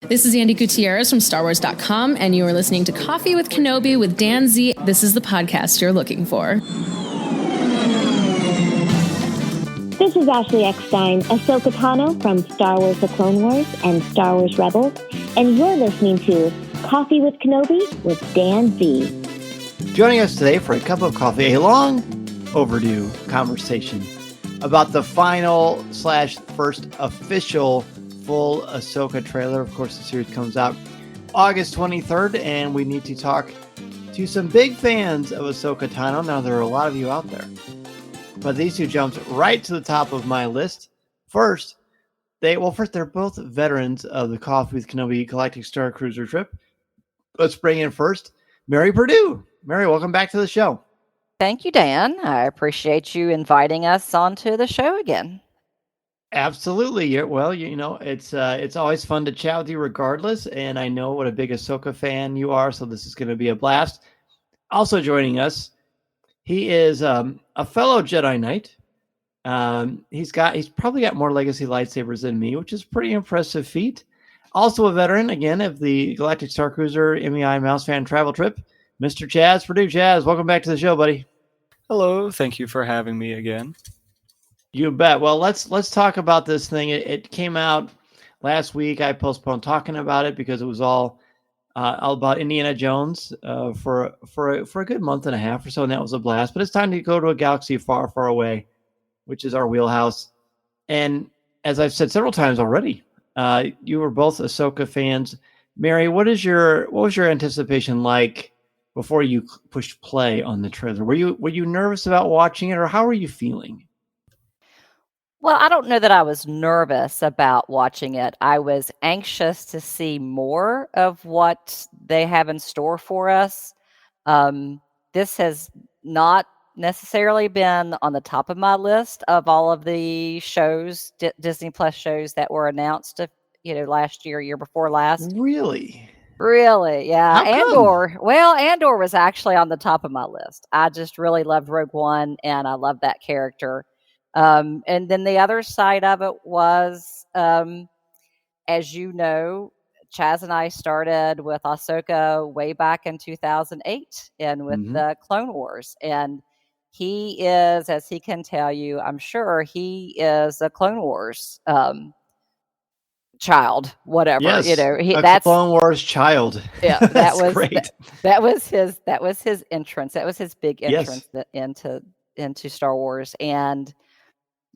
This is Andy Gutierrez from StarWars.com, and you are listening to Coffee with Kenobi with Dan Z. This is the podcast you're looking for. This is Ashley Eckstein, Ahsoka Tano from Star Wars The Clone Wars and Star Wars Rebels, and you're listening to Coffee with Kenobi with Dan Z. Joining us today for a cup of coffee, a long overdue conversation about the final / first official full Ahsoka trailer. Of course, the series comes out August 23rd, and we need to talk to some big fans of Ahsoka Tano. Now, there are a lot of you out there, but these two jumped right to the top of my list. First, they're both veterans of the Coffee with Kenobi Galactic Star Cruiser trip. Let's bring in first Mary Perdue. Mary, welcome back to the show. Thank you, Dan. I appreciate you inviting us onto the show again. Absolutely. Well, it's always fun to chat with you regardless, and I know what a big Ahsoka fan you are, so this is going to be a blast. Also joining us, he is a fellow Jedi Knight. He's probably got more legacy lightsabers than me, which is a pretty impressive feat. Also a veteran, again, of the Galactic Star Cruiser MEI Mouse Fan Travel Trip, Mr. Chazz Perdue. Chazz, welcome back to the show, buddy. Hello, thank you for having me again. You bet. Well, let's talk about this thing. It came out last week. I postponed talking about it because it was all about Indiana Jones for a good month and a half or so, and that was a blast. But it's time to go to a galaxy far, far away, which is our wheelhouse. And as I've said several times already, you were both Ahsoka fans. Mary, what was your anticipation like before you pushed play on the trailer? Were you nervous about watching it, or how were you feeling? Well, I don't know that I was nervous about watching it. I was anxious to see more of what they have in store for us. This has not necessarily been on the top of my list of all of the shows, Disney Plus shows that were announced, last year before last. Really? Really, yeah. How come? Andor was actually on the top of my list. I just really loved Rogue One, and I love that character. And then the other side of it was, as you know, Chazz and I started with Ahsoka way back in 2008 and with the Clone Wars. And he is, as he can tell you, I'm sure he is a Clone Wars child, whatever. Yes, that's Clone Wars child. Yeah, that was great. That was his entrance. That was his big entrance into Star Wars. And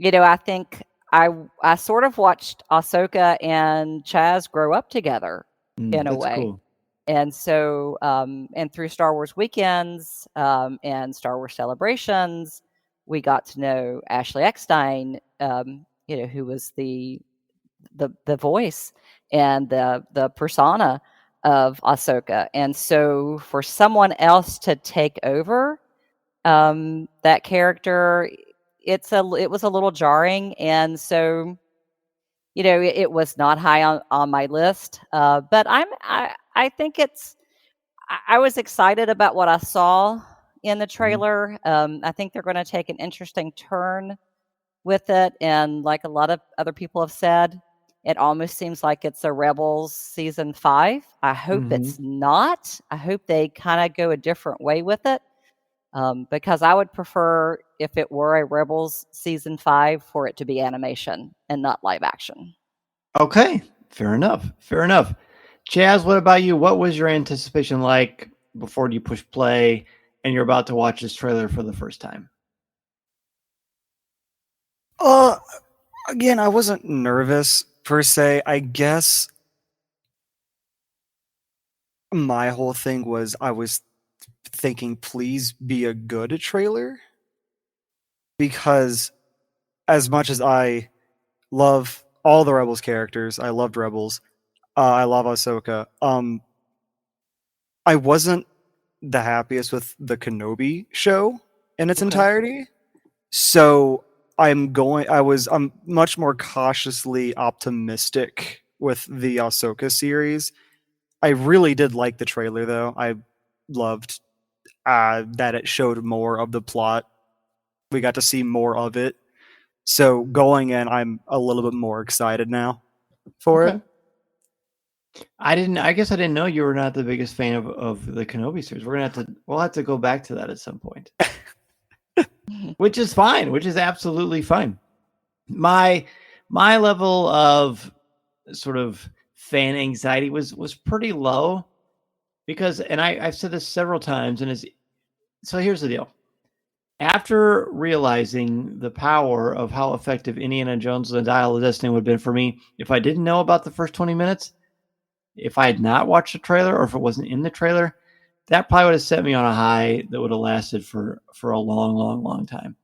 I think I sort of watched Ahsoka and Chazz grow up together in a way. Cool. And so, and through Star Wars weekends and Star Wars celebrations, we got to know Ashley Eckstein, who was the voice and the persona of Ahsoka. And so for someone else to take over that character, it was a little jarring. And so, it was not high on my list. But I think I was excited about what I saw in the trailer. I think they're going to take an interesting turn with it. And like a lot of other people have said, it almost seems like it's a Rebels season 5. I hope it's not. I hope they kind of go a different way with it. Because I would prefer, if it were a Rebels season 5, for it to be animation and not live action. Okay, fair enough. Chazz, what about you? What was your anticipation like before you push play and you're about to watch this trailer for the first time? Again, I wasn't nervous per se. I guess my whole thing was I was thinking, please be a good trailer, because as much as I love all the Rebels characters, I loved Rebels, I love Ahsoka, I wasn't the happiest with the Kenobi show in its entirety, so I'm much more cautiously optimistic with the Ahsoka series. I really did like the trailer, though. I loved that it showed more of the plot. We got to see more of it. So going in, I'm a little bit more excited now for it. I guess I didn't know you were not the biggest fan of the Kenobi series. We'll have to go back to that at some point. Which is fine, which is absolutely fine. My level of sort of fan anxiety was pretty low because, and I've said this several times, so here's the deal. After realizing the power of how effective Indiana Jones and the Dial of Destiny would have been for me, if I didn't know about the first 20 minutes, if I had not watched the trailer or if it wasn't in the trailer, that probably would have set me on a high that would have lasted for a long, long, long time.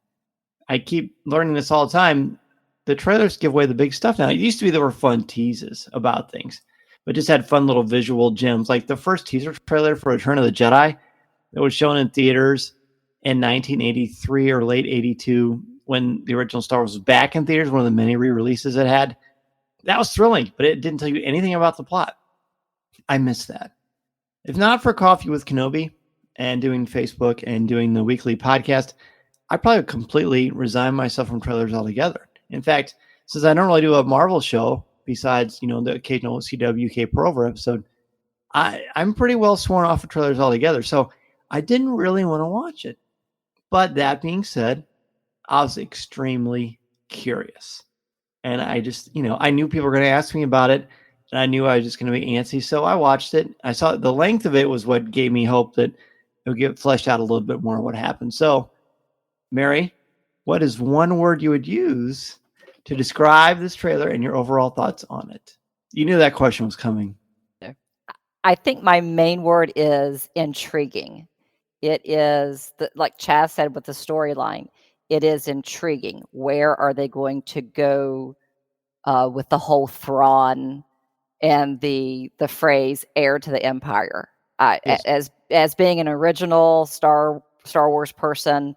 I keep learning this all the time. The trailers give away the big stuff now. It used to be there were fun teases about things, but just had fun little visual gems. Like the first teaser trailer for Return of the Jedi that was shown in theaters in 1983 or late 82 when the original Star Wars was back in theaters, one of the many re-releases it had. That was thrilling, but it didn't tell you anything about the plot. I miss that. If not for Coffee with Kenobi and doing Facebook and doing the weekly podcast, I probably completely resign myself from trailers altogether. In fact, since I don't really do a Marvel show besides, the occasional CWK Pro episode, I'm pretty well sworn off of trailers altogether. So I didn't really want to watch it. But that being said, I was extremely curious. And I just, I knew people were going to ask me about it. And I knew I was just going to be antsy. So I watched it. I saw the length of it was what gave me hope that it would get fleshed out a little bit more what happened. So, Mary, what is one word you would use to describe this trailer and your overall thoughts on it? You knew that question was coming. I think my main word is intriguing. It is, like Chazz said with the storyline, it is intriguing. Where are they going to go with the whole Thrawn and the phrase "heir to the Empire"? Yes. As being an original Star Wars person,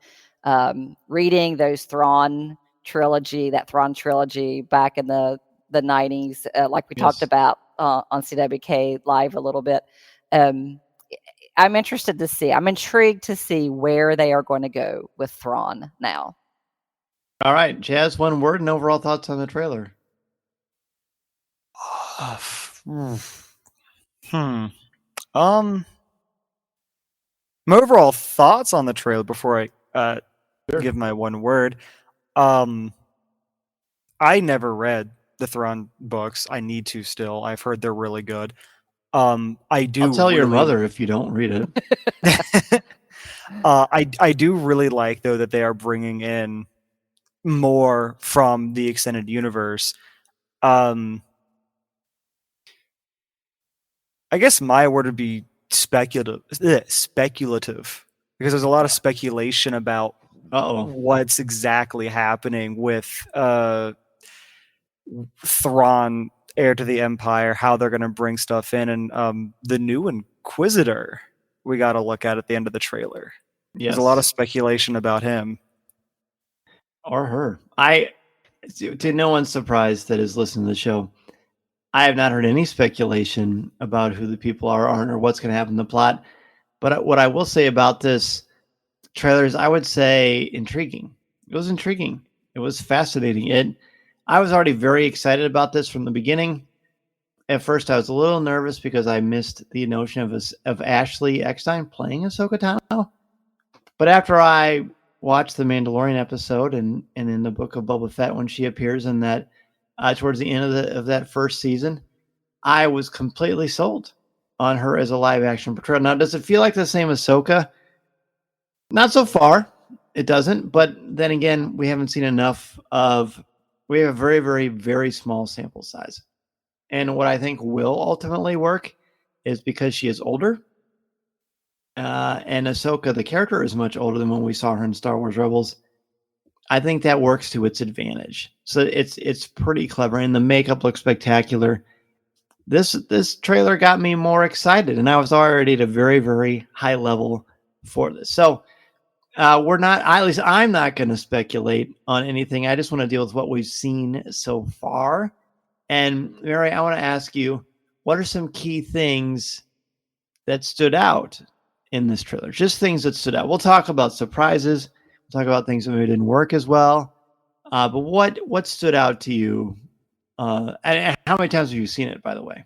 reading those Thrawn trilogy back in the 90s, like we talked about on CWK Live a little bit. I'm interested to see. I'm intrigued to see where they are going to go with Thrawn now. All right, Chazz, one word and overall thoughts on the trailer. My overall thoughts on the trailer before I give my one word. I never read the Thrawn books. I need to still. I've heard they're really good. I do. I'll tell your mother if you don't read it. I do really like though that they are bringing in more from the extended universe. I guess my word would be speculative, because there's a lot of speculation about what's exactly happening with Thrawn, heir to the Empire, how they're going to bring stuff in, and the new Inquisitor we got to look at the end of the trailer. Yes. There's a lot of speculation about him. Or her. To no one's surprise that is listening to the show, I have not heard any speculation about who the people aren't, or what's going to happen in the plot. But what I will say about this trailer is I would say intriguing. It was intriguing. It was fascinating. I was already very excited about this from the beginning. At first, I was a little nervous because I missed the notion of Ashley Eckstein playing Ahsoka Tano. But after I watched the Mandalorian episode and in the Book of Boba Fett when she appears in that towards the end of that first season, I was completely sold on her as a live action portrayal. Now, does it feel like the same Ahsoka? Not so far. It doesn't. But then again, we haven't seen enough of. We have a very, very, very small sample size. And what I think will ultimately work is because she is older. And Ahsoka, the character, is much older than when we saw her in Star Wars Rebels. I think that works to its advantage. So it's pretty clever, and the makeup looks spectacular. This trailer got me more excited, and I was already at a very, very high level for this. So we're not, at least I'm not going to speculate on anything. I just want to deal with what we've seen so far. And Mary, I want to ask you, what are some key things that stood out in this trailer? Just things that stood out. We'll talk about surprises. We'll talk about things that maybe didn't work as well. But what stood out to you? And how many times have you seen it, by the way?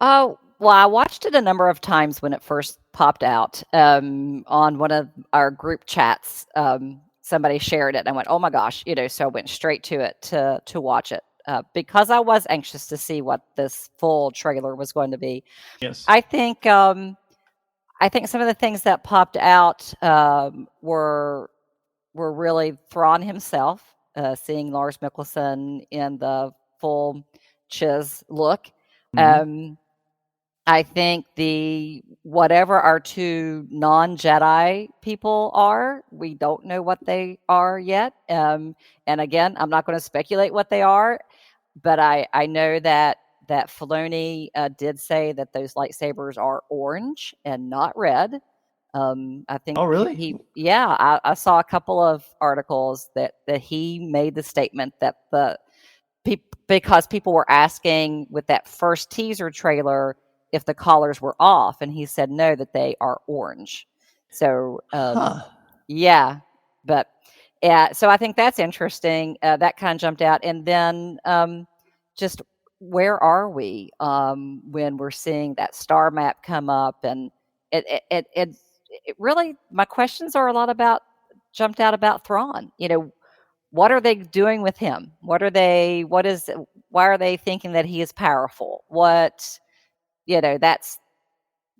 Oh, well, I watched it a number of times when it first popped out on one of our group chats. Somebody shared it, and I went, "Oh my gosh!" So I went straight to it to watch it because I was anxious to see what this full trailer was going to be. Yes. I think some of the things that popped out were really Thrawn himself, seeing Lars Mikkelsen in the full Chiz look. Mhm. I think whatever our two non-Jedi people are, we don't know what they are yet. And again, I'm not going to speculate what they are, but I know that Filoni did say that those lightsabers are orange and not red. I think Oh, really? I saw a couple of articles that he made the statement that because people were asking with that first teaser trailer if the collars were off, and he said no, that they are orange. So yeah, but so I think that's interesting. That kind of jumped out, and then just where are we when we're seeing that star map come up, and it really, my questions are a lot about jumped out about Thrawn. What are they doing with him? Why are they thinking that he is powerful?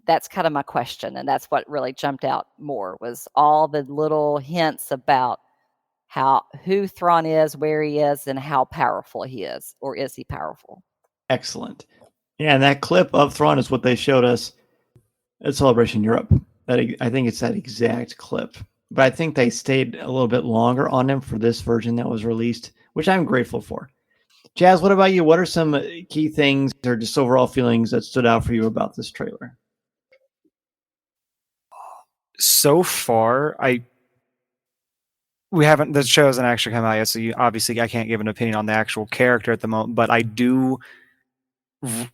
That's kind of my question. And that's what really jumped out more, was all the little hints about who Thrawn is, where he is, and how powerful he is, or is he powerful? Excellent. Yeah, and that clip of Thrawn is what they showed us at Celebration Europe. I think it's that exact clip. But I think they stayed a little bit longer on him for this version that was released, which I'm grateful for. Chazz, what about you? What are some key things or just overall feelings that stood out for you about this trailer? So far, the show hasn't actually come out yet, so obviously I can't give an opinion on the actual character at the moment, but I do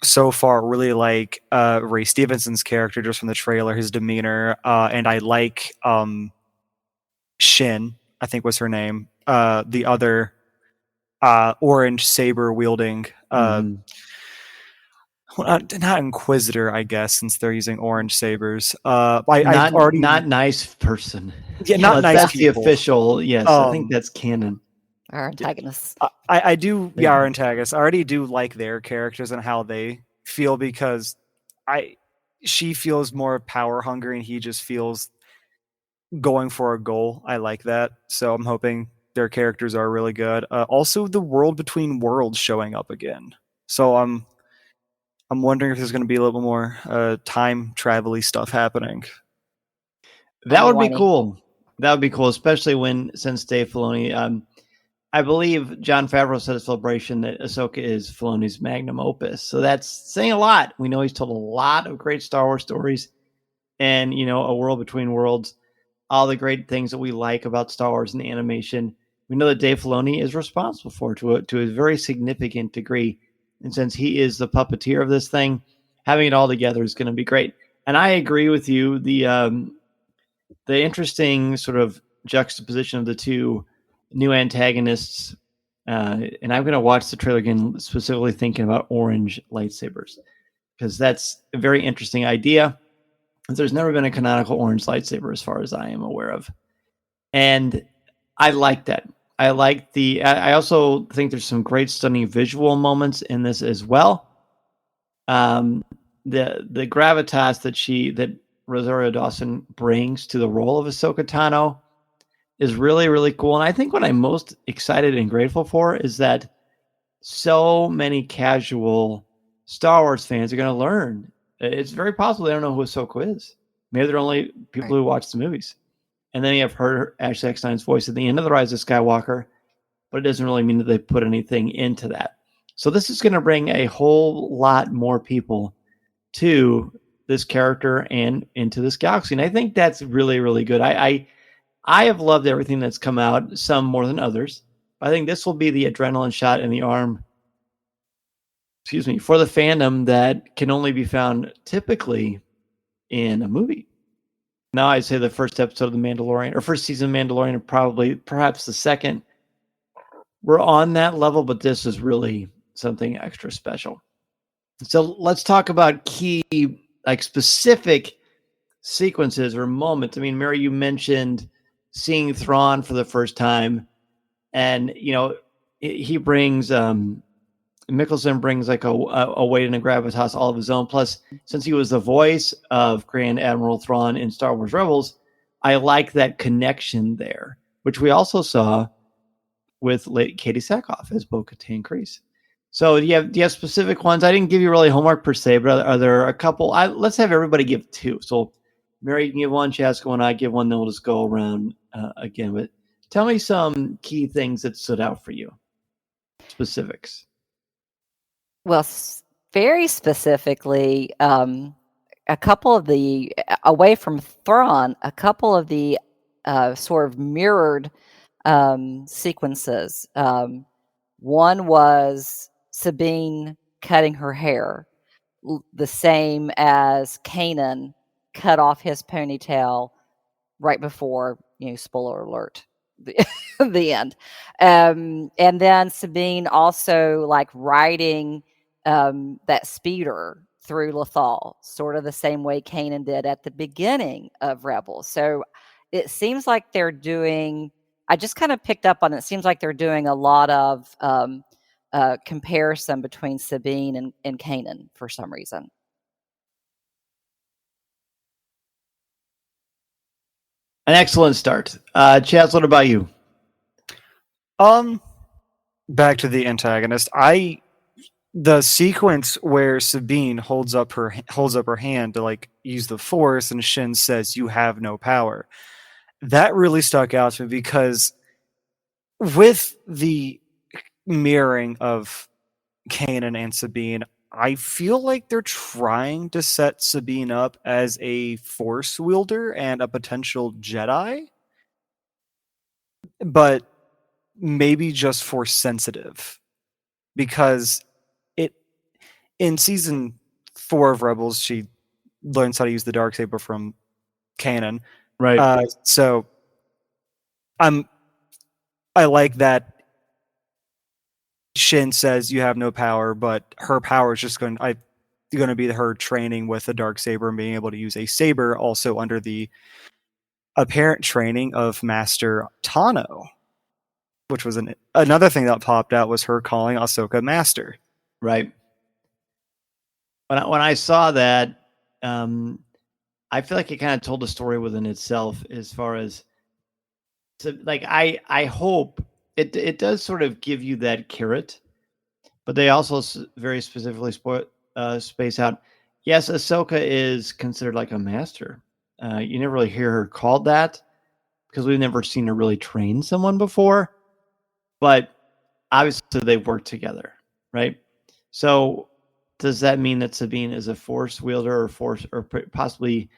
so far really like Ray Stevenson's character just from the trailer, his demeanor, and I like Shin, I think was her name, the other orange saber wielding not Inquisitor, I guess, since they're using orange sabers. Not nice person. Yeah, not nice. That's people. The official. Yes, I think that's canon. Our antagonists. I do. Yeah, our antagonists. I already do like their characters and how they feel, because she feels more power hungry and he just feels going for a goal. I like that. So I'm hoping their characters are really good. Also, the world between worlds showing up again. So I'm wondering if there's going to be a little more time travel-y stuff happening. That would be cool. That would be cool, especially since Dave Filoni, I believe Jon Favreau said at Celebration that Ahsoka is Filoni's magnum opus. So that's saying a lot. We know he's told a lot of great Star Wars stories, and a world between worlds, all the great things that we like about Star Wars and animation. We know that Dave Filoni is responsible for to a very significant degree. And since he is the puppeteer of this thing, having it all together is going to be great. And I agree with you. The interesting sort of juxtaposition of the two new antagonists. And I'm going to watch the trailer again, specifically thinking about orange lightsabers, because that's a very interesting idea. There's never been a canonical orange lightsaber as far as I am aware of. And I like that. I also think there's some great stunning visual moments in this as well. The gravitas that Rosario Dawson brings to the role of Ahsoka Tano is really, really cool. And I think what I'm most excited and grateful for is that so many casual Star Wars fans are going to learn. It's very possible they don't know who Ahsoka is. Maybe they're only people who watch the movies. And then you have heard Ashley Eckstein's voice at the end of The Rise of Skywalker, but it doesn't really mean that they put anything into that. So this is going to bring a whole lot more people to this character and into this galaxy. And I think that's really, really good. I have loved everything that's come out, some more than others. I think this will be the adrenaline shot in the arm, for the fandom that can only be found typically in a movie. Now I'd say the first episode of The Mandalorian, or first season of Mandalorian, perhaps the second. We're on that level, but this is really something extra special. So let's talk about key, like specific sequences or moments. I mean, Mary, you mentioned seeing Thrawn for the first time, and he brings Mickelson brings like a weight and a gravitas all of his own. Plus, since he was the voice of Grand Admiral Thrawn in Star Wars Rebels, I like that connection there, which we also saw with late Katie Sackhoff as Bo-Katan Kryze. So do you have specific ones? I didn't give you really homework per se, but are there a couple? Let's have everybody give two. So Mary, you can give one, Chazz go, and I give one, then we'll just go around again. But tell me some key things that stood out for you. Specifics. Well, very specifically, a couple of the, away from Thrawn, a couple of the sort of mirrored sequences. One was Sabine cutting her hair, the same as Kanan cut off his ponytail right before, spoiler alert, the end. And then Sabine also like riding that speeder through Lothal, sort of the same way Kanan did at the beginning of Rebels. So it seems like they're doing, I just kind of picked up on it. It seems like they're doing a lot of comparison between Sabine and Kanan for some reason. An excellent start. Chazz, what about you? Back to the antagonist. The sequence where Sabine holds up her hand to like use the Force, and Shin says, "You have no power." That really stuck out to me because with the mirroring of Kanan and Sabine, I feel like they're trying to set Sabine up as a Force wielder and a potential Jedi, but maybe just Force sensitive, because in season 4 of Rebels, she learns how to use the Darksaber from Kanan. Right. So I like that Shin says you have no power, but her power is just going to be her training with the Darksaber and being able to use a saber, also under the apparent training of Master Tano, which was another thing that popped out, was her calling Ahsoka Master. Right. When I saw that, I feel like it kind of told a story within itself, as far as, like, I hope it does sort of give you that carrot, but they also very specifically space out. Yes, Ahsoka is considered like a master. You never really hear her called that because we've never seen her really train someone before, but obviously they've worked together, right? So does that mean that Sabine is a Force wielder or possibly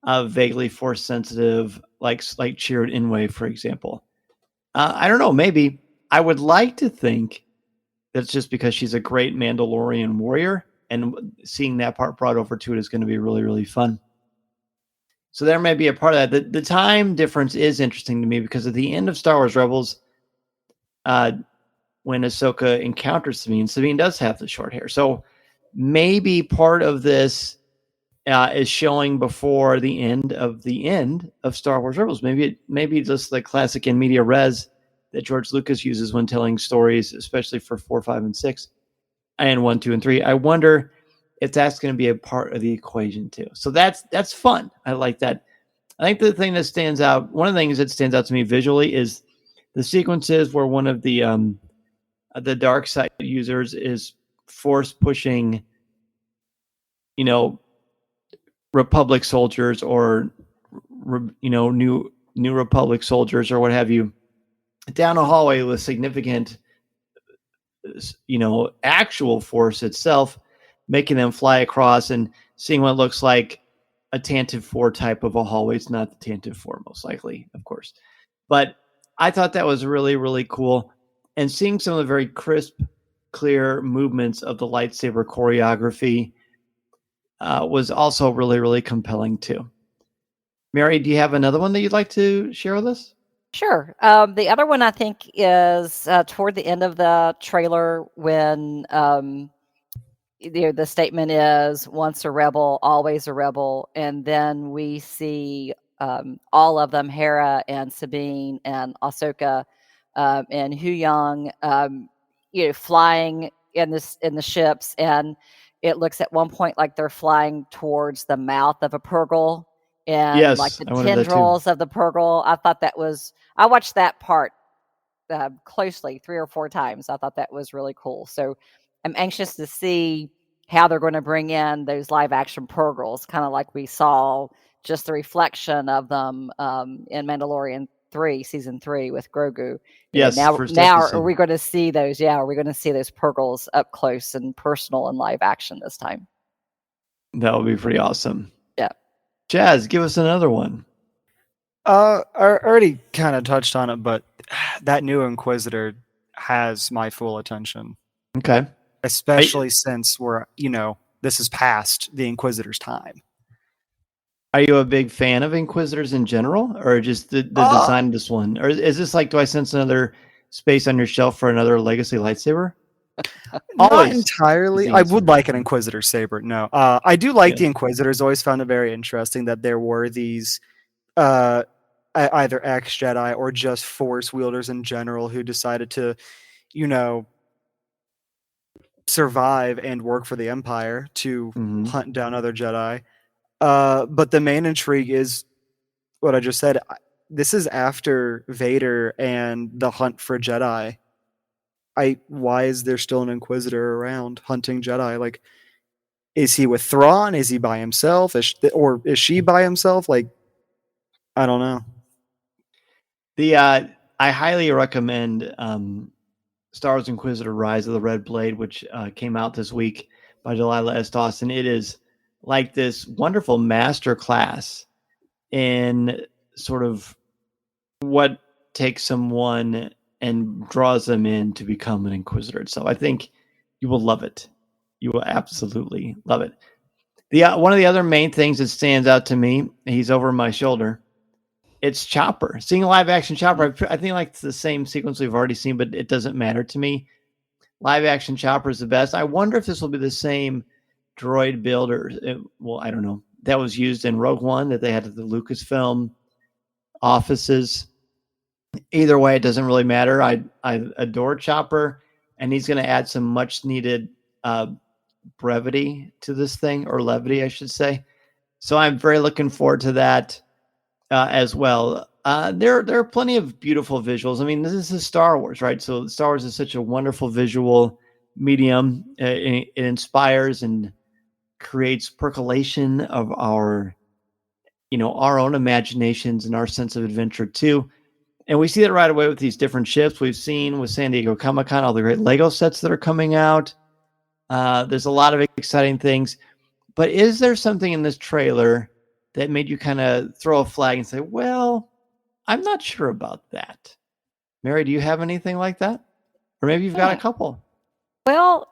vaguely Force sensitive, like Chirrut Inway, for example? I don't know. Maybe. I would like to think that it's just because she's a great Mandalorian warrior, and seeing that part brought over to it is going to be really, really fun. So there may be a part of that. The time difference is interesting to me, because at the end of Star Wars Rebels, when Ahsoka encounters Sabine does have the short hair. So maybe part of this is showing before the end of Star Wars Rebels. Maybe just the classic in media res that George Lucas uses when telling stories, especially for 4, 5, and 6, and 1, 2, and 3. I wonder if that's going to be a part of the equation too. So that's fun. I like that. I think the thing that stands out, one of the things that stands out to me visually, is the sequences where one of the dark side users is Force pushing, Republic soldiers, or New Republic soldiers, or what have you, down a hallway with significant actual Force itself, making them fly across and seeing what looks like a Tantive 4 type of a hallway. It's not the Tantive 4, most likely, of course, but I thought that was really, really cool. And seeing some of the very crisp, clear movements of the lightsaber choreography was also really, really compelling too. Mary, do you have another one that you'd like to share with us? Sure. The other one I think is toward the end of the trailer, when the statement is once a rebel, always a rebel. And then we see all of them, Hera and Sabine and Ahsoka and Huyang, flying in the ships. And it looks at one point like they're flying towards the mouth of a Purgle and like Yes, the I wanted that too. tendrils of the Purgle. I watched that part closely 3 or 4 times. I thought that was really cool. So I'm anxious to see how they're going to bring in those live action Purgles, kind of like we saw just the reflection of them in Mandalorian 3, season 3 with Grogu. Yes, now first are episode. we going to see those? Yeah, are we going to see those Purgles up close and personal in live action this time? That would be pretty awesome. Yeah. Chazz, give us another one. I already kind of touched on it, but that new Inquisitor has my full attention. Okay. Especially since this is past the Inquisitor's time. Are you a big fan of Inquisitors in general, or just the design of this one? Or is this like, do I sense another space on your shelf for another legacy lightsaber? Not entirely. I would like an Inquisitor saber. No, I do like the Inquisitors. Always found it very interesting that there were these either ex-Jedi or just Force wielders in general who decided to, survive and work for the Empire to hunt down other Jedi. But the main intrigue is what I just said. This is after Vader and the hunt for Jedi. Why is there still an Inquisitor around hunting Jedi? Like, is he with Thrawn? Is he by himself? Or is she by himself? Like, I don't know. I highly recommend Star Wars Inquisitor Rise of the Red Blade, which came out this week by Delilah S. Dawson. It is like this wonderful master class in sort of what takes someone and draws them in to become an Inquisitor itself. I think you will love it. You will absolutely love it. One of the other main things that stands out to me, he's over my shoulder, it's Chopper. Seeing live action Chopper, I think like it's the same sequence we've already seen, but it doesn't matter to me. Live action Chopper is the best. I wonder if this will be the same droid builder. Well, I don't know. That was used in Rogue One, that they had at the Lucasfilm offices. Either way, it doesn't really matter. I adore Chopper, and he's going to add some much needed brevity to this thing, or levity, I should say. So I'm very looking forward to that as well. There are plenty of beautiful visuals. I mean, this is Star Wars, right? So Star Wars is such a wonderful visual medium. It inspires and creates percolation of our own imaginations and our sense of adventure too. And we see that right away with these different ships. We've seen with San Diego Comic-Con all the great Lego sets that are coming out. There's a lot of exciting things. But is there something in this trailer that made you kind of throw a flag and say, well, I'm not sure about that? Mary, do you have anything like that? Or maybe you've got a couple. Well,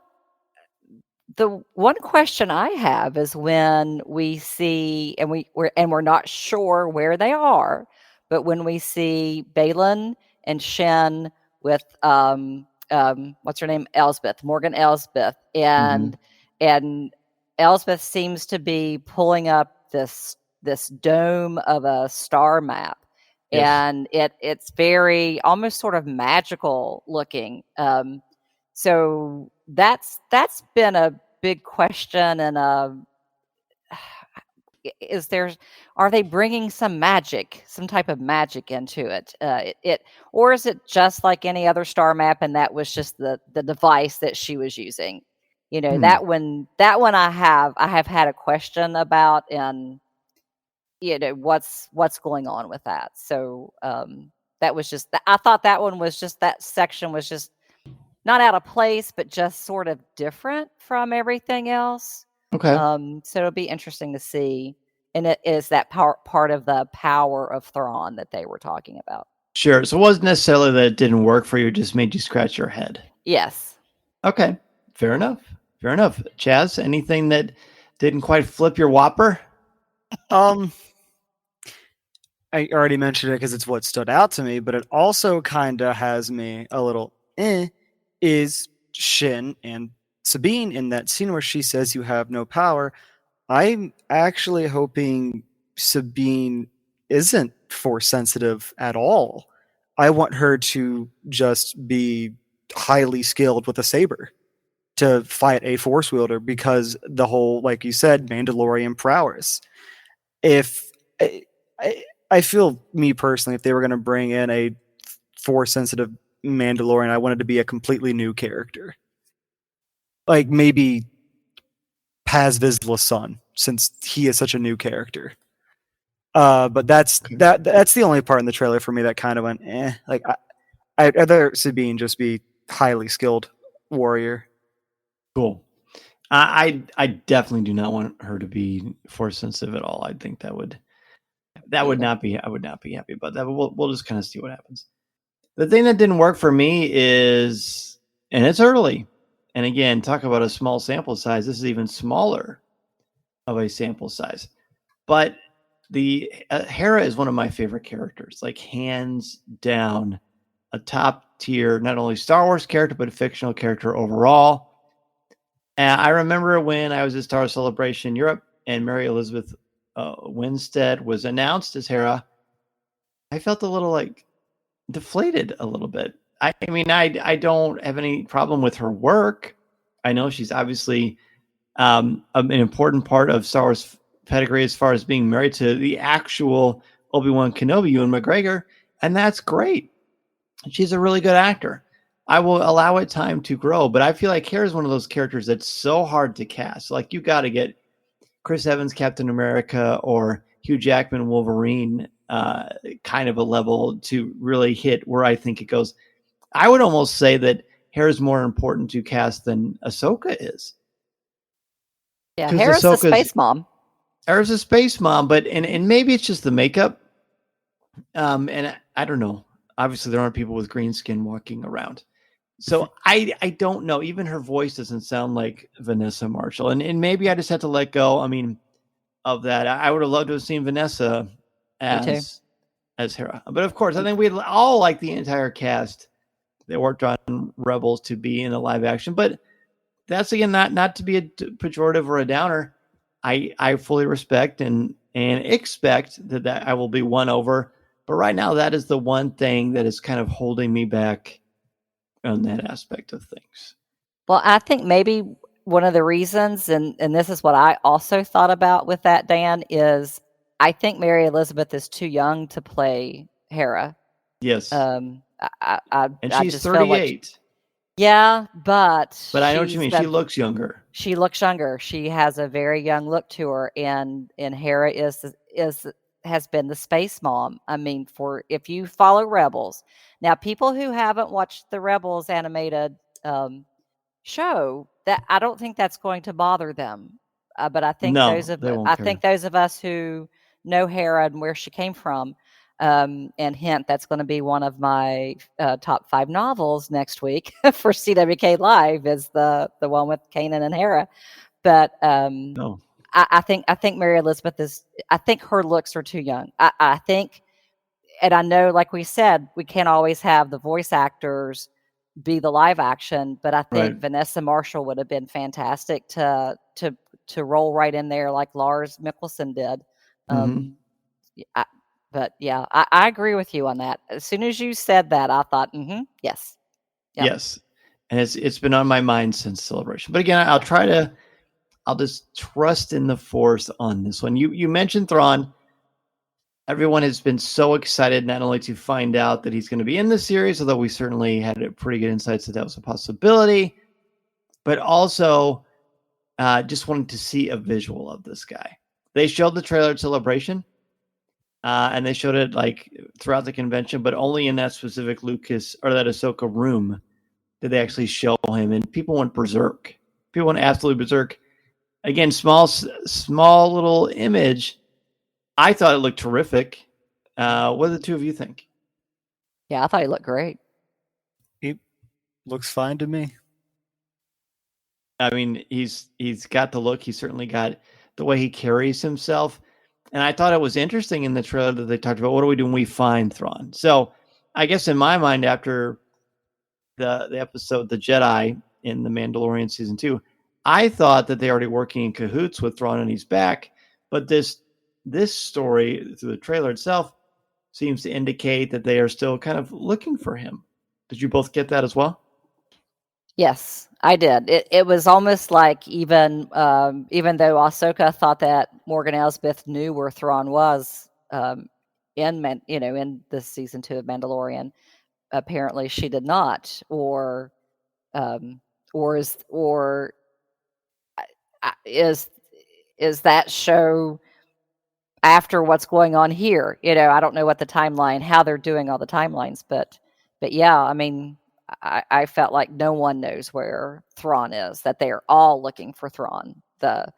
the one question I have is when we see, and we're not sure where they are, but when we see Balin and Shen with what's her name, Morgan Elsbeth, and Elsbeth seems to be pulling up this dome of a star map. Yes. And it's very almost sort of magical looking. So that's been a big question. And are they bringing some type of magic into it? Or is it just like any other star map, and that was just the device that she was using? That one I have had a question about, and what's going on with that. So that was just, I thought that one was just, that section was just not out of place, but just sort of different from everything else. Okay. So it'll be interesting to see. And it is that part of the power of Thrawn that they were talking about. Sure. So it wasn't necessarily that it didn't work for you, it just made you scratch your head. Yes. Okay. Fair enough. Chazz, anything that didn't quite flip your whopper? I already mentioned it because it's what stood out to me, but it also kind of has me a little is Shin and Sabine in that scene where she says you have no power, I'm actually hoping Sabine isn't force sensitive at all. I want her to just be highly skilled with a saber to fight a force wielder, because the whole, like you said, Mandalorian prowess. If I feel, me personally, if they were going to bring in a force sensitive Mandalorian, I wanted to be a completely new character, like maybe Paz Vizsla's son, since he is such a new character. But that's the only part in the trailer for me that kind of went, like I'd rather Sabine just be highly skilled warrior. Cool. I definitely do not want her to be force sensitive at all. I think that would not be. I would not be happy about that. But we'll just kind of see what happens. The thing that didn't work for me is, and it's early, and again, talk about a small sample size. This is even smaller of a sample size, but the Hera is one of my favorite characters, like hands down, a top tier, not only Star Wars character, but a fictional character overall. And I remember when I was at Star Wars Celebration Europe and Mary Elizabeth Winstead was announced as Hera, I felt a little like deflated a little bit. I mean, I don't have any problem with her work. I know she's obviously an important part of Star Wars pedigree as far as being married to the actual Obi-Wan Kenobi, Ewan McGregor, and that's great. She's a really good actor. I will allow it time to grow, but I feel like Hera is one of those characters that's so hard to cast. Like, you got to get Chris Evans, Captain America, or Hugh Jackman, Wolverine, kind of a level to really hit where I think it goes. I would almost say that Hera is more important to cast than Ahsoka is. Yeah, Hera's the space mom. Hera's a space mom, but and maybe it's just the makeup. And I don't know. Obviously, there aren't people with green skin walking around. So I don't know. Even her voice doesn't sound like Vanessa Marshall. And maybe I just have to let go, of that. I would have loved to have seen Vanessa as Hera. But of course, I think we'd all like the entire cast that worked on Rebels to be in a live action. But that's, again, not to be a pejorative or a downer. I fully respect and expect that I will be won over. But right now, that is the one thing that is kind of holding me back on that aspect of things. Well, I think maybe one of the reasons, and this is what I also thought about with that, Dan, is I think Mary Elizabeth is too young to play Hera. Yes. And she's 38. Yeah, but I know what you mean. She looks younger. She looks younger. She has a very young look to her, and Hera has been the space mom. I mean, if you follow Rebels, now people who haven't watched the Rebels animated show, that I don't think that's going to bother them. But I think those of us who know Hera and where she came from, and hint, that's going to be one of my top 5 novels next week for CWK Live, is the one with Kanan and Hera. But no. I think Mary Elizabeth I think her looks are too young. I think, and I know, like we said, we can't always have the voice actors be the live action, but I think Vanessa Marshall would have been fantastic to roll right in there like Lars Mikkelsen did. But yeah, I agree with you on that. As soon as you said that, I thought, yes. Yep. Yes. And it's been on my mind since Celebration. But again, I'll just trust in the Force on this one. You mentioned Thrawn. Everyone has been so excited not only to find out that he's going to be in the series, although we certainly had a pretty good insights that was a possibility, but also just wanted to see a visual of this guy. They showed the trailer at Celebration, and they showed it like throughout the convention, but only in that specific Lucas or that Ahsoka room did they actually show him, and people went berserk. People went absolutely berserk. Again, small little image. I thought it looked terrific. What do the two of you think? Yeah, I thought he looked great. He looks fine to me. I mean, he's got the look. He's certainly got the way he carries himself. And I thought it was interesting in the trailer that they talked about, what do we do when we find Thrawn? So I guess in my mind, after the episode, The Jedi, in The Mandalorian season 2. I thought that they already working in cahoots with Thrawn and he's back, but this story through the trailer itself seems to indicate that they are still kind of looking for him. Did you both get that as well? Yes, I did. It was almost like even though Ahsoka thought that Morgan Elsbeth knew where Thrawn was in this season 2 of Mandalorian, apparently she did not, or is that show after what's going on here? I don't know what the timeline, how they're doing all the timelines, but yeah, I mean, I felt like no one knows where Thrawn is, that they are all looking for Thrawn. The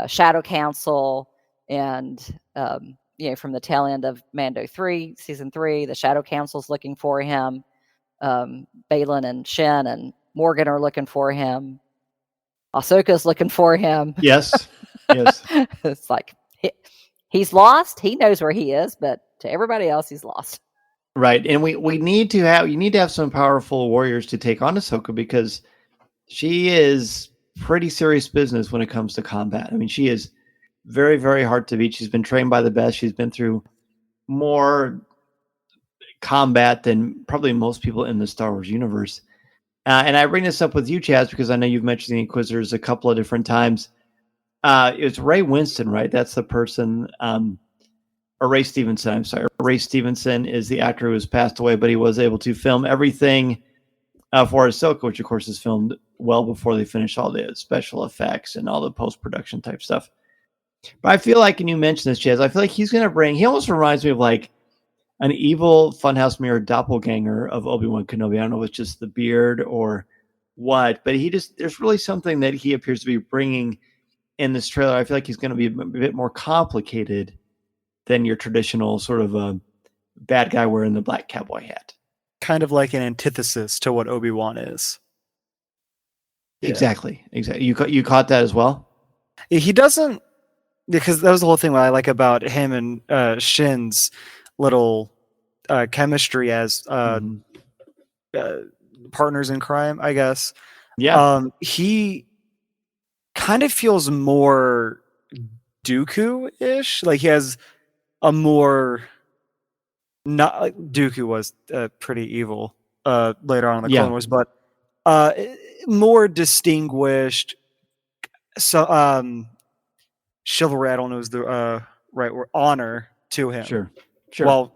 Shadow Council and, from the tail end of Mando 3, season 3, the Shadow Council's looking for him. Baylan and Shin and Morgan are looking for him. Ahsoka's looking for him. Yes. It's like he's lost. He knows where he is, but to everybody else, he's lost. Right, and you need to have some powerful warriors to take on Ahsoka, because she is pretty serious business when it comes to combat. I mean, she is very, very hard to beat. She's been trained by the best. She's been through more combat than probably most people in the Star Wars universe. And I bring this up with you, Chazz, because I know you've mentioned the Inquisitors a couple of different times. It's Ray Winston, right? That's the person. Or Ray Stevenson, I'm sorry. Ray Stevenson is the actor who has passed away, but he was able to film everything for Ahsoka, which of course is filmed well before they finish all the special effects and all the post-production type stuff. But I feel like, and you mentioned this, Chazz, I feel like he's going to he almost reminds me of like an evil Funhouse Mirror doppelganger of Obi-Wan Kenobi. I don't know if it's just the beard or what, but there's really something that he appears to be bringing in this trailer. I feel like he's going to be a bit more complicated than your traditional sort of a bad guy wearing the black cowboy hat. Kind of like an antithesis to what Obi-Wan is. Exactly. You caught that as well? He doesn't, because that was the whole thing what I like about him and Shin's little chemistry as partners in crime, I guess. Yeah. He kind of feels more Dooku-ish. Like he has a more, not like Dooku was pretty evil later on in the Clone Wars, but more distinguished. So chivalry, I don't know is the right word, honor to him. Sure. While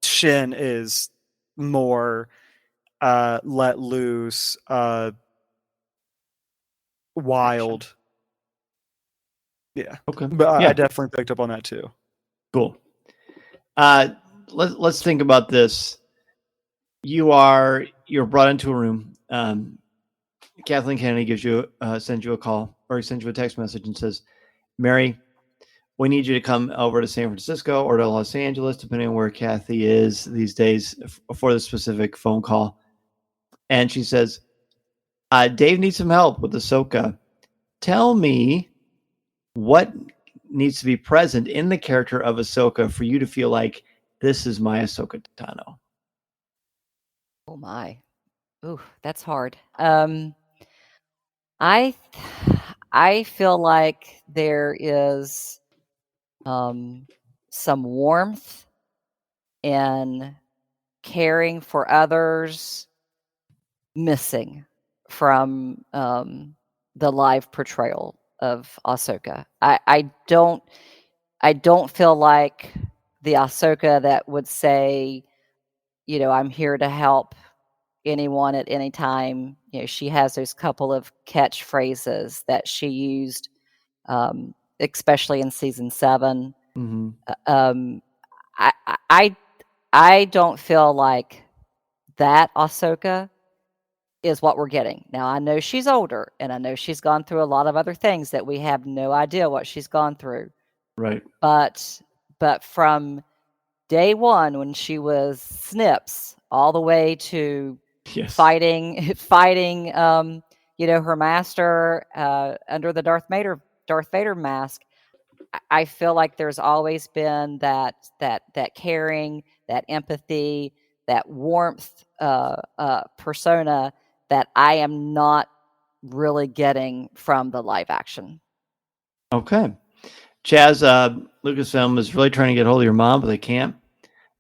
Shin is more let loose, wild. Yeah. Okay. But I definitely picked up on that too. Cool. Let's think about this. You're brought into a room. Kathleen Kennedy sends you a call, or sends you a text message and says, "Mary, we need you to come over to San Francisco or to Los Angeles, depending on where Kathy is these days, for the specific phone call." And she says, "Dave needs some help with Ahsoka. Tell me what needs to be present in the character of Ahsoka for you to feel like this is my Ahsoka Tano." Oh my. Ooh, that's hard. I feel like there is some warmth and caring for others missing from the live portrayal of Ahsoka. I don't feel like the Ahsoka that would say, I'm here to help anyone at any time. She has those couple of catchphrases that she used, especially in season 7. Mm-hmm. I don't feel like that Ahsoka is what we're getting. Now, I know she's older, and I know she's gone through a lot of other things that we have no idea what she's gone through. Right. But from day one, when she was Snips, all the way to fighting, her master under the Darth Vader mask, I feel like there's always been that caring, that empathy, that warmth persona that I am not really getting from the live action. Okay. Chazz, Lucasfilm is really trying to get hold of your mom, but they can't.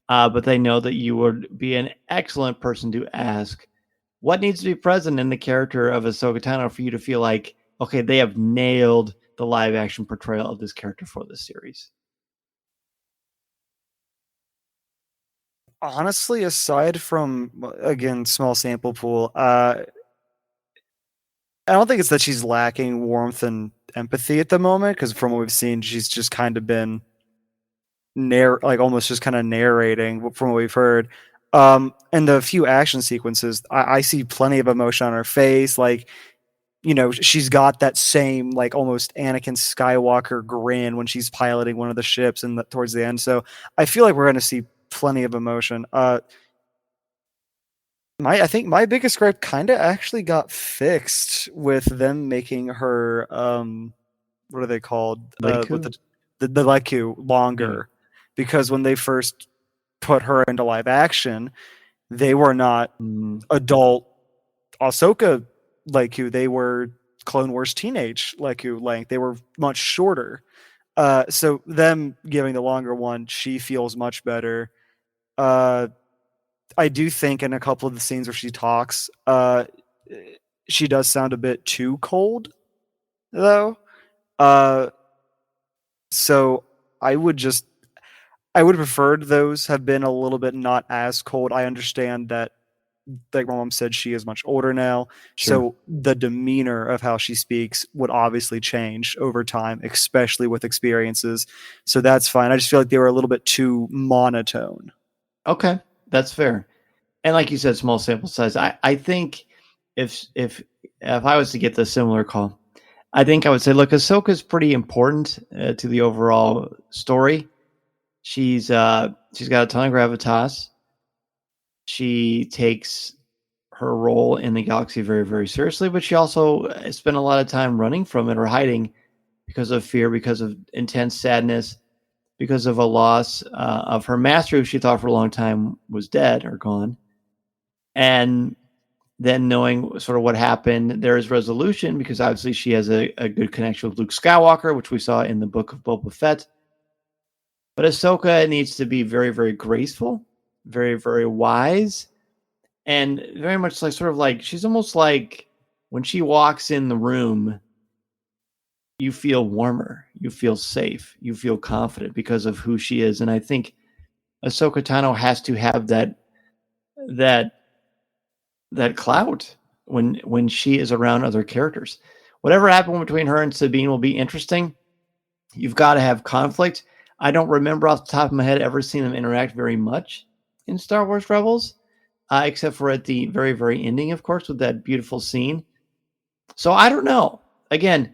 But they know that you would be an excellent person to ask what needs to be present in the character of Ahsoka Tano for you to feel like, okay, they have nailed the live action portrayal of this character for this series. Honestly, aside from, again, small sample pool, I don't think it's that she's lacking warmth and empathy at the moment, because from what we've seen, she's just kind of been almost just kind of narrating from what we've heard. And the few action sequences, I see plenty of emotion on her face. Like, she's got that same like almost Anakin Skywalker grin when she's piloting one of the ships and towards the end. So I feel like we're going to see plenty of emotion. I think my biggest gripe kind of actually got fixed with them making her what are they called, with the Leku longer, because when they first put her into live action, they were not adult Ahsoka Leku. They were Clone Wars teenage Leku length. They were much shorter. So them giving the longer one, she feels much better. I do think in a couple of the scenes where she talks, she does sound a bit too cold, though. So I would have preferred those have been a little bit not as cold. I understand that, like my mom said, she is much older now. Sure. So the demeanor of how she speaks would obviously change over time, especially with experiences. So that's fine. I just feel like they were a little bit too monotone. Okay, that's fair. And like you said, small sample size. I think if I was to get the similar call, I think I would say, look, Ahsoka's pretty important to the overall story. She's got a ton of gravitas. She takes her role in the galaxy very, very seriously, but she also spent a lot of time running from it or hiding because of fear, because of intense sadness, because of a loss of her master, who she thought for a long time was dead or gone. And then knowing sort of what happened, there is resolution, because obviously she has a good connection with Luke Skywalker, which we saw in the book of Boba Fett. But Ahsoka needs to be very, very graceful, very, very wise, and very much like sort of like she's almost like when she walks in the room, you feel warmer, you feel safe, you feel confident because of who she is. And I think Ahsoka Tano has to have that clout when she is around other characters. Whatever happened between her and Sabine will be interesting. You've got to have conflict. I don't remember off the top of my head ever seeing them interact very much in Star Wars Rebels, except for at the very, very ending, of course, with that beautiful scene. So I don't know. Again,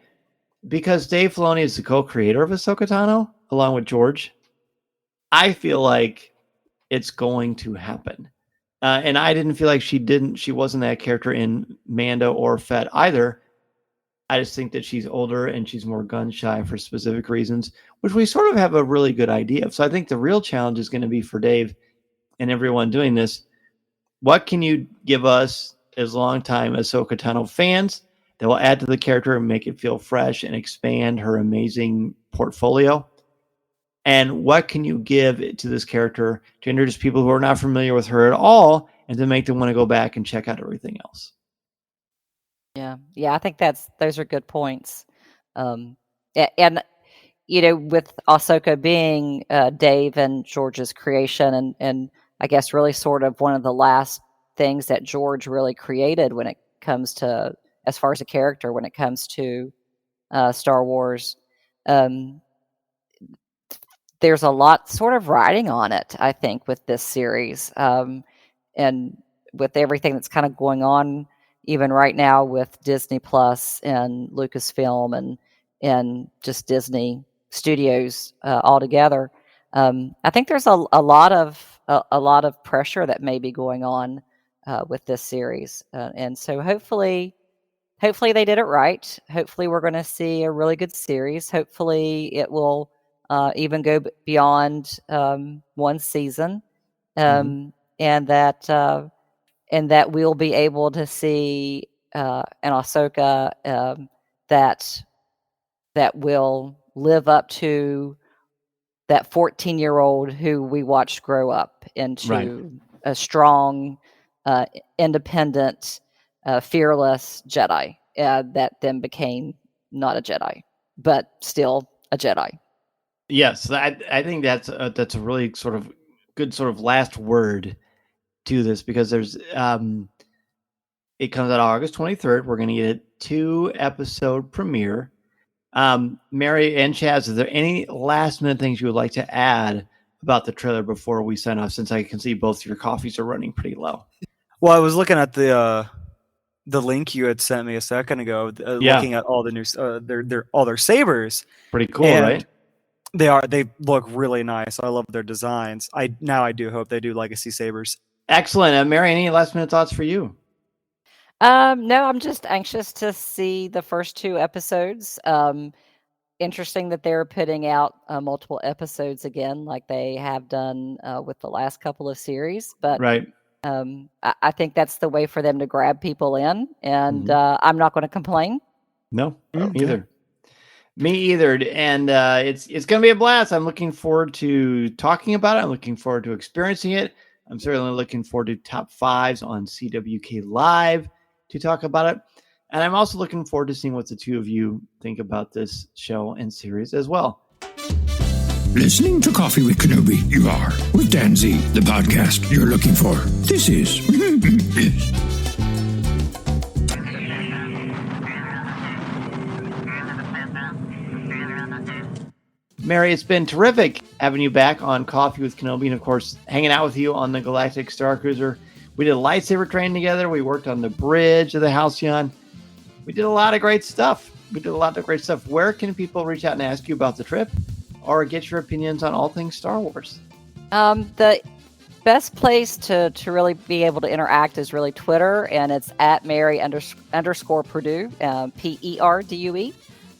because Dave Filoni is the co-creator of Ahsoka Tano, along with George, I feel like it's going to happen. And I didn't feel like she wasn't that character in Mando or Fett either. I just think that she's older and she's more gun shy for specific reasons, which we sort of have a really good idea of. So I think the real challenge is going to be for Dave and everyone doing this. What can you give us as longtime Ahsoka Tano fans that will add to the character and make it feel fresh and expand her amazing portfolio? And what can you give to this character to introduce people who are not familiar with her at all and to make them want to go back and check out everything else? Yeah, I think those are good points. And with Ahsoka being Dave and George's creation, and I guess really sort of one of the last things that George really created when it comes to, as far as a character, when it comes to Star Wars, there's a lot sort of riding on it, I think, with this series, and with everything that's kind of going on even right now with Disney Plus and Lucasfilm and just Disney Studios altogether. I think there's a lot of pressure that may be going on with this series, and so hopefully they did it right. Hopefully we're going to see a really good series. Hopefully it will even go beyond one season, and that and that we'll be able to see an Ahsoka that will live up to that 14-year-old who we watched grow up into a strong, independent, fearless Jedi that then became not a Jedi, but still a Jedi. Yes, I think that's a really sort of good sort of last word to this, because there's it comes out August 23rd. We're going to get a 2-episode premiere. Mary and Chazz, is there any last minute things you would like to add about the trailer before we sign off, since I can see both your coffees are running pretty low? Well, I was looking at the link you had sent me a second ago, looking at all the new all their sabers. Pretty cool, right? They look really nice. I love their designs. I do hope they do legacy sabers. Excellent. Mary, any last minute thoughts for you? No, I'm just anxious to see the first 2 episodes. Interesting that they're putting out multiple episodes again, like they have done with the last couple of series. But I think that's the way for them to grab people in, and I'm not going to complain. No, me either. And it's going to be a blast. I'm looking forward to talking about it. I'm looking forward to experiencing it. I'm certainly looking forward to top 5s on CWK Live to talk about it. And I'm also looking forward to seeing what the two of you think about this show and series as well. Listening to Coffee with Kenobi, you are, with Dan Z, the podcast you're looking for. This is... Mary, it's been terrific having you back on Coffee with Kenobi, and of course, hanging out with you on the Galactic Star Cruiser. We did a lightsaber training together. We worked on the bridge of the Halcyon. We did a lot of great stuff. Where can people reach out and ask you about the trip, or get your opinions on all things Star Wars? The best place to really be able to interact is really Twitter, and it's at Mary _Perdue, Perdue.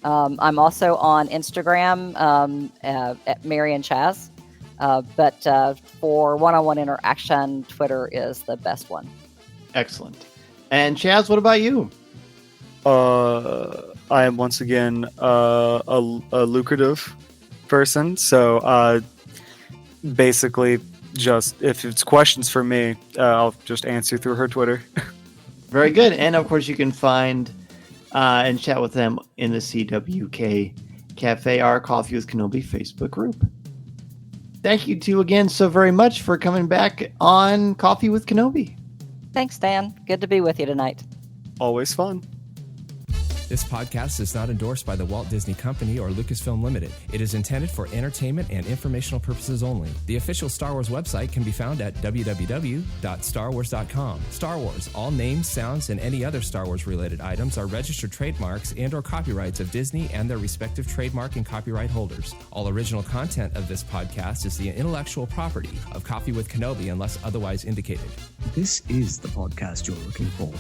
I'm also on Instagram at Mary and Chazz. But for one-on-one interaction, Twitter is the best one. Excellent. And Chazz, what about you? I am once again a lucrative person. So basically, just if it's questions for me, I'll just answer through her Twitter. Very good. And of course, you can find and chat with them in the CWK Cafe, our Coffee with Kenobi Facebook group. Thank you two again so very much for coming back on Coffee with Kenobi. Thanks, Dan. Good to be with you tonight. Always fun. This podcast is not endorsed by the Walt Disney Company or Lucasfilm Limited. It is intended for entertainment and informational purposes only. The official Star Wars website can be found at www.starwars.com. Star Wars, all names, sounds, and any other Star Wars related items are registered trademarks and or copyrights of Disney and their respective trademark and copyright holders. All original content of this podcast is the intellectual property of Coffee with Kenobi unless otherwise indicated. This is the podcast you're looking for.